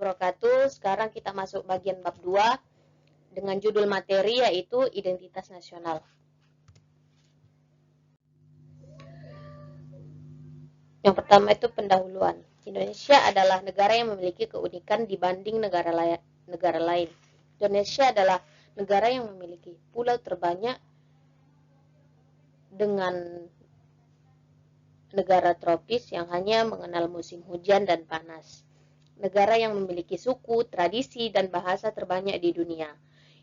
wabarakatuh. Sekarang kita masuk bagian bab 2 dengan judul materi yaitu identitas nasional. Yang pertama itu pendahuluan. Indonesia adalah negara yang memiliki keunikan dibanding negara lain. Indonesia adalah negara yang memiliki pulau terbanyak dengan negara tropis yang hanya mengenal musim hujan dan panas. Negara yang memiliki suku, tradisi, dan bahasa terbanyak di dunia.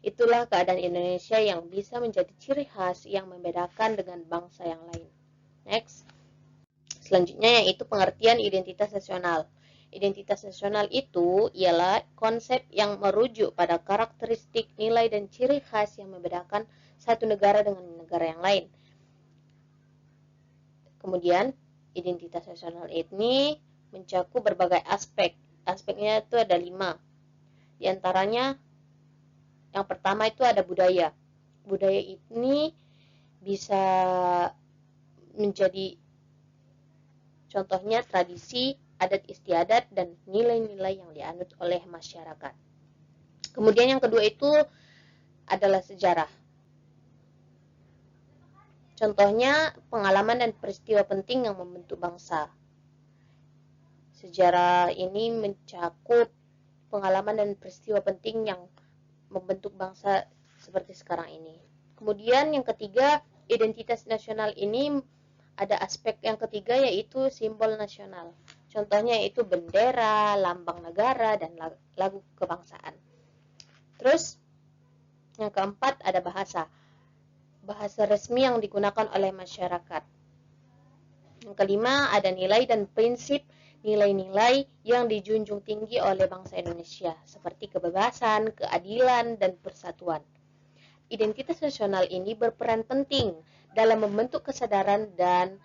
Itulah keadaan Indonesia yang bisa menjadi ciri khas yang membedakan dengan bangsa yang lain. Next. Selanjutnya yaitu pengertian identitas nasional. Identitas nasional itu ialah konsep yang merujuk pada karakteristik, nilai, dan ciri khas yang membedakan satu negara dengan negara yang lain. Kemudian, identitas nasional ini mencakup berbagai aspek. Aspeknya itu ada 5. Di antaranya, yang pertama itu ada budaya. Budaya ini bisa menjadi contohnya tradisi, adat istiadat, dan nilai-nilai yang dianut oleh masyarakat. Kemudian yang kedua itu adalah sejarah. Contohnya pengalaman dan peristiwa penting yang membentuk bangsa. Sejarah ini mencakup pengalaman dan peristiwa penting yang membentuk bangsa seperti sekarang ini. Kemudian yang ketiga, identitas nasional ini ada aspek yang ketiga yaitu simbol nasional. Contohnya yaitu bendera, lambang negara, dan lagu kebangsaan. Terus yang keempat ada bahasa. Bahasa resmi yang digunakan oleh masyarakat. Yang kelima ada nilai dan prinsip, nilai-nilai yang dijunjung tinggi oleh bangsa Indonesia seperti kebebasan, keadilan, dan persatuan. Identitas nasional ini berperan penting dalam membentuk kesadaran dan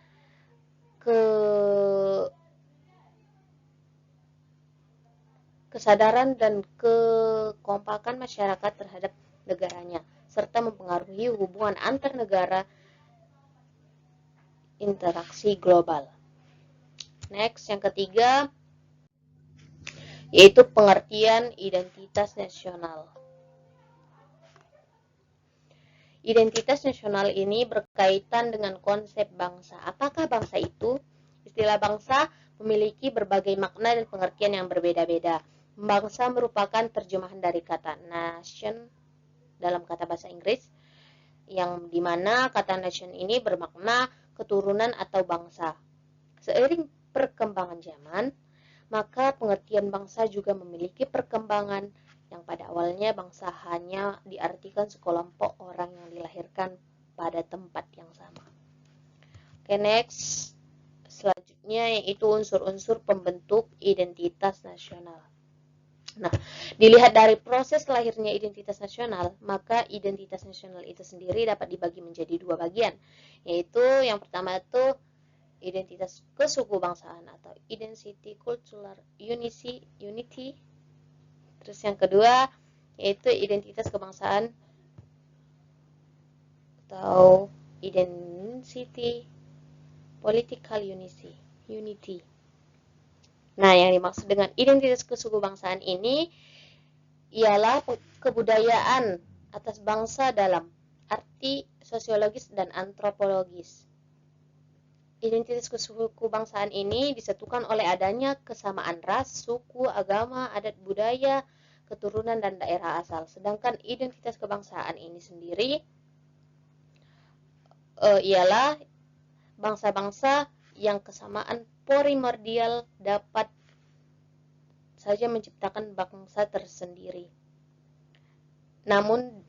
kekompakan masyarakat terhadap negaranya, serta mempengaruhi hubungan antar negara interaksi global. Next, yang ketiga yaitu pengertian identitas nasional. Identitas nasional ini berkaitan dengan konsep bangsa. Apakah bangsa itu? Istilah bangsa memiliki berbagai makna dan pengertian yang berbeda-beda. Bangsa merupakan terjemahan dari kata nation dalam kata bahasa Inggris, yang dimana kata nation ini bermakna keturunan atau bangsa. Seiring perkembangan zaman, maka pengertian bangsa juga memiliki perkembangan yang pada awalnya bangsa hanya diartikan sekelompok orang yang dilahirkan pada tempat yang sama. Oke, next. Selanjutnya yaitu unsur-unsur pembentuk identitas nasional. Nah, dilihat dari proses lahirnya identitas nasional, maka identitas nasional itu sendiri dapat dibagi menjadi 2 bagian, yaitu yang pertama itu identitas kesukubangsaan atau identity cultural unity. Terus yang kedua yaitu identitas kebangsaan atau identity political unity. Nah, yang dimaksud dengan identitas kesukubangsaan ini ialah kebudayaan atas bangsa dalam arti sosiologis dan antropologis. Identitas kesukubangsaan ini disatukan oleh adanya kesamaan ras, suku, agama, adat budaya, keturunan, dan daerah asal. Sedangkan identitas kebangsaan ini sendiri ialah bangsa-bangsa yang kesamaan primordial dapat saja menciptakan bangsa tersendiri. Namun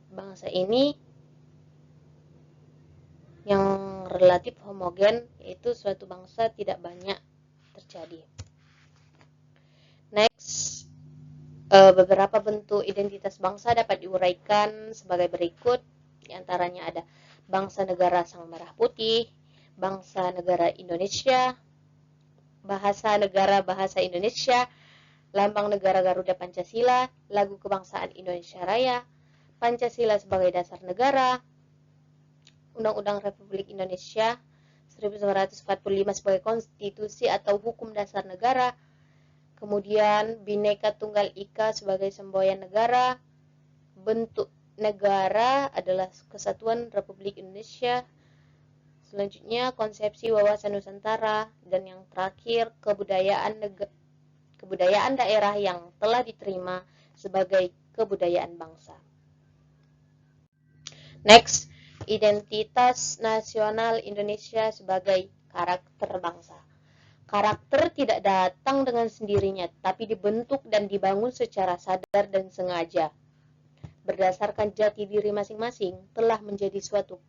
bangsa ini yang relatif homogen, yaitu suatu bangsa tidak banyak terjadi. Next, beberapa bentuk identitas bangsa dapat diuraikan sebagai berikut. Di antaranya ada bangsa negara Sang Merah Putih, bangsa negara Indonesia, bahasa negara bahasa Indonesia, lambang negara Garuda Pancasila, lagu kebangsaan Indonesia Raya, Pancasila sebagai dasar negara, Undang-Undang Republik Indonesia 1945 sebagai konstitusi atau hukum dasar negara, Kemudian Bhinneka Tunggal Ika sebagai semboyan negara. Bentuk negara adalah Kesatuan Republik Indonesia. Selanjutnya konsepsi wawasan Nusantara, dan yang terakhir kebudayaan daerah yang telah diterima sebagai kebudayaan bangsa. Next, identitas nasional Indonesia sebagai karakter bangsa. Karakter tidak datang dengan sendirinya, tapi dibentuk dan dibangun secara sadar dan sengaja. Berdasarkan jati diri masing-masing, telah menjadi suatu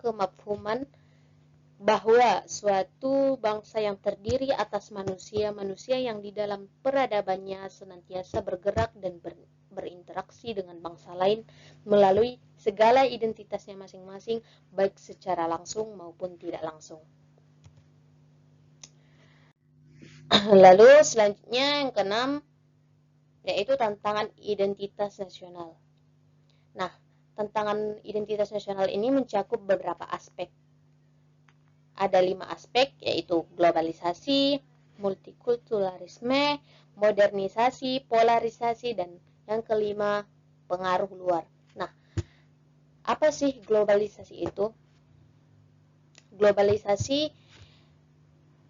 kemafhuman bahwa suatu bangsa yang terdiri atas manusia-manusia yang di dalam peradabannya senantiasa bergerak dan berinteraksi dengan bangsa lain melalui segala identitasnya masing-masing, baik secara langsung maupun tidak langsung. Lalu selanjutnya yang keenam, yaitu tantangan identitas nasional. Nah, tantangan identitas nasional ini mencakup beberapa aspek. Ada 5 aspek, yaitu globalisasi, multikulturalisme, modernisasi, polarisasi, dan yang kelima, pengaruh luar. Nah, apa sih globalisasi itu? Globalisasi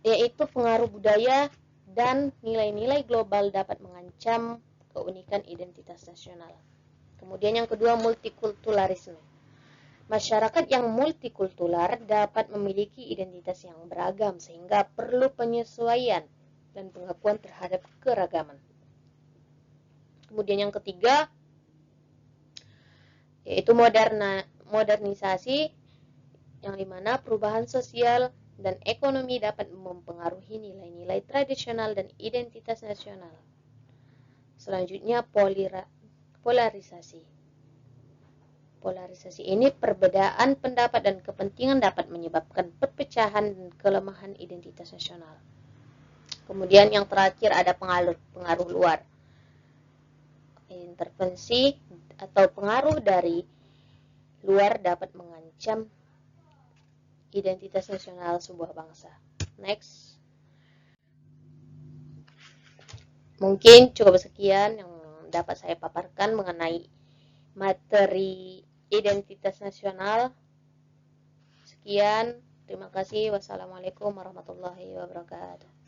yaitu pengaruh budaya dan nilai-nilai global dapat mengancam keunikan identitas nasional. Kemudian yang kedua, multikulturalisme. Masyarakat yang multikultural dapat memiliki identitas yang beragam sehingga perlu penyesuaian dan pengakuan terhadap keragaman. Kemudian yang ketiga, yaitu modernisasi, yang dimana perubahan sosial dan ekonomi dapat mempengaruhi nilai-nilai tradisional dan identitas nasional. Selanjutnya, polarisasi. Polarisasi ini perbedaan pendapat dan kepentingan dapat menyebabkan perpecahan dan kelemahan identitas nasional. Kemudian yang terakhir ada pengaruh luar. Intervensi atau pengaruh dari luar dapat mengancam identitas nasional sebuah bangsa. Next. Mungkin cukup sekian yang dapat saya paparkan mengenai materi identitas nasional. Sekian, terima kasih. Wassalamualaikum warahmatullahi wabarakatuh.